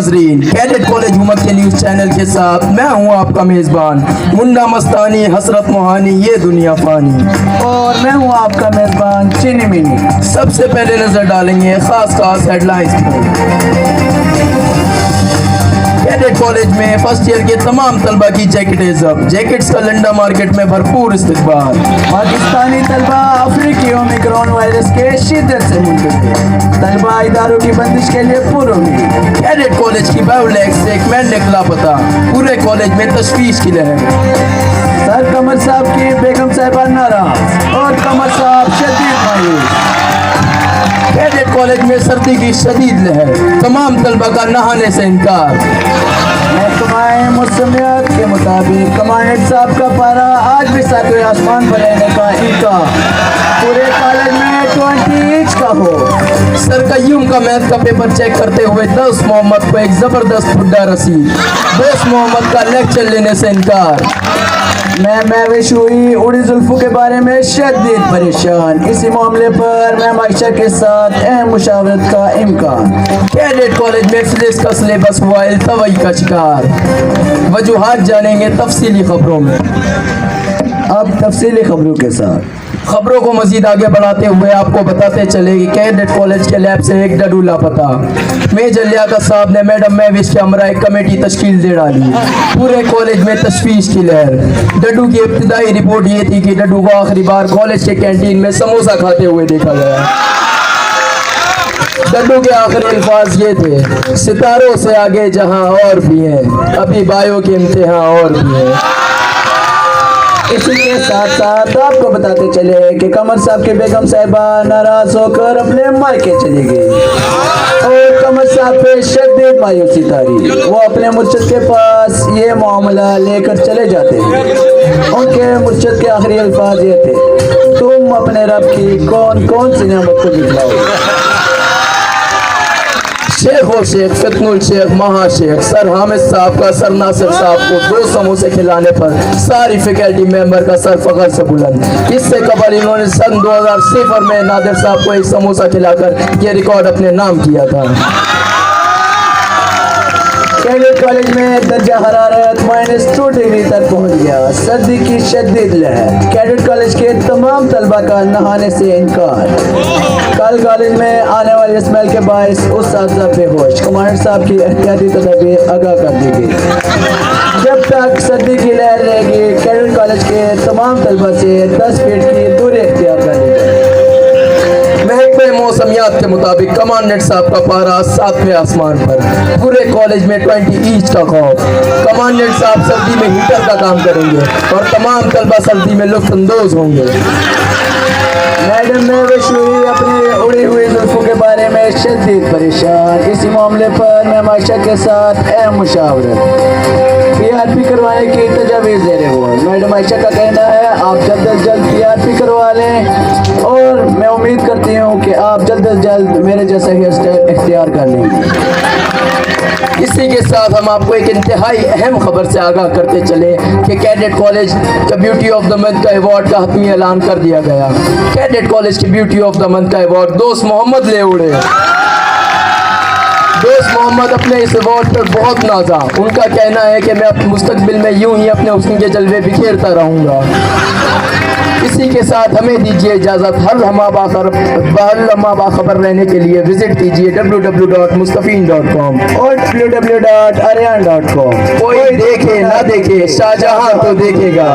नाजरीन, cadet college हुमत के news channel के साथ मैं हूं आपका मेजबान मुन्ना मस्तानी। हसरत मोहानी ये दुनिया फानी, और मैं हूं आपका मेजबान चीनी मिनी। सबसे पहले नजर डालेंगे खास हेडलाइंस पर। कैडेट कॉलेज में फर्स्ट ईयर के तमाम तलबा की जैकेटें जब्त, जैकेट्स का लंडा मार्केट में भरपूर इस्तेमाल। पाकिस्तानी तलबा अफ्रीकी ओमिक्रॉन वायरस के शिद्दत से मुंतशिर, तलबा इदारों की बंदिश के लिए पुरुद। कैडेट कॉलेज की बायोलैक्स से एक मेंढक लापता, पूरे कॉलेज में तशवीश की लहर। सर कमर साहब की बेगम साहिबा नाराज और कमर साहब शदीद मायूस। कैडेट कॉलेज में सर्दी की शदीद लहर, तमाम तलबा का नहाने से इनकार। महकमाए मौसमियात के मुताबिक कमांडेंट साहब का पारा आज भी सातवें आसमान पर रहने का इनकार। पूरे कॉलेज में 20 इंच का हो। सर कय्यूम का मैथ का पेपर चेक करते हुए 10 मोहम्मद को एक जबरदस्त बुड्ढा रसीद, 10 मोहम्मद का लेक्चर लेने से इनकार। मैं विश हुई उड़ी जुल्फों के बारे में शदीद परेशान, इसी मामले पर मैं मायशा के साथ अहम मुशावरत का इम्कान। कैडेट कॉलेज में फिजिक्स का सिलेबस हुआ इल्तवाई का शिकार, वजूहात जानेंगे तफसीली खबरों में। अब तफसीली खबरों के साथ खबरों को मजीद आगे बढ़ाते हुए आपको बताते चले कि कैडेट कॉलेज के लैब से एक डडू लापता। मेजर लियाकत साहब ने मैडम महविश के हमरा एक कमेटी तश्कील दे डाली, पूरे कॉलेज में तशवीश की लहर। डडू की इब्तिदाई रिपोर्ट ये थी कि डडू को आखिरी बार कॉलेज के कैंटीन में समोसा खाते हुए देखा गया। डड्डू के आखिरी अल्फाज ये थे, सितारों से आगे जहां और भी हैं, अभी बायो के इम्तिहान और भी हैं। इसी के साथ साथ आपको बताते चले कि कमर साहब की बेगम साहिबा नाराज होकर अपने मायके चली गई और कमर साहब पे शदीद मायूसी तारी। वो अपने मुर्शिद के पास ये मामला लेकर चले जाते हैं। उनके मुर्शिद के आखिरी अल्फाज ये थे, तुम अपने रब की कौन कौन सी नेमत को दिखलाओ। शेख और शेख फितनुल शेख महा शेख सर हामिद साहब का सर नासिर साहब को 2 समोसे खिलाने पर सारी फैकल्टी मेंबर का सर फखर से बुलंद। इससे कबल इन्होंने सन 2000 में नादिर साहब को एक समोसा खिलाकर ये रिकॉर्ड अपने नाम किया था। कैडेट कॉलेज में दर्जा हरारत -2 डिग्री तक पहुंच गया, सर्दी की शदीद लहर। कैडेट कॉलेज के तमाम तलबा का नहाने से इनकार। कल कॉलेज में आने वाली स्मेल के बायस उस बेहोश, कमांडेंट साहब की एहतियाती तदबीर आगाह कर दी गई। जब तक सर्दी की लहर रहेगी, कैडेट कॉलेज के तमाम तलबा से 10 फीट की दूरी इख्तियार कर ली गई। महकमे मौसमियात के मुताबिक कमांडेंट साहब का पारा 7वें आसमान पर, पूरे कॉलेज में 20 इंच का खौफ। कमांडेंट साहब सर्दी में हीटर का काम करेंगे और तमाम तलबा सर्दी में लुत्फ अंदोज होंगे। मैडम महविश हुई अपनी उड़ी हुई जुल्फों के बारे में शदीद परेशान, इसी मामले पर मैं मायशा के साथ अहम मुशावरत PRP करवाने की तजावीज़ दे रहे हो। मैडम आयशा का कहना है आप जल्द अज जल्द PRP करवा लें और मैं उम्मीद करती हूँ कि आप जल्द अज जल्द मेरे जैसा हेयर स्टाइल इख्तियार कर लेंगे। इसी के साथ हम आपको एक इंतहाई अहम खबर से आगाह करते चले कि कैडेट कॉलेज का ब्यूटी ऑफ द मंथ का अवार्ड का हतमी ऐलान कर दिया गया। कैडेट कॉलेज की ब्यूटी ऑफ द मंथ का अवार्ड दोस्त मोहम्मद ले उड़े। दोस्त मोहम्मद अपने इस अवार्ड पर बहुत नाजा, उनका कहना है कि मैं मुस्तकबिल में यूं ही अपने हुस्न के जलवे बिखेरता रहूँगा। इसी के साथ हमें दीजिए इजाज़त। हर लम्हा बाखबर रहने के लिए विजिट कीजिए www.mustafin.com और www.aryan.com। कोई देखे ना देखे शाहजहां तो देखेगा।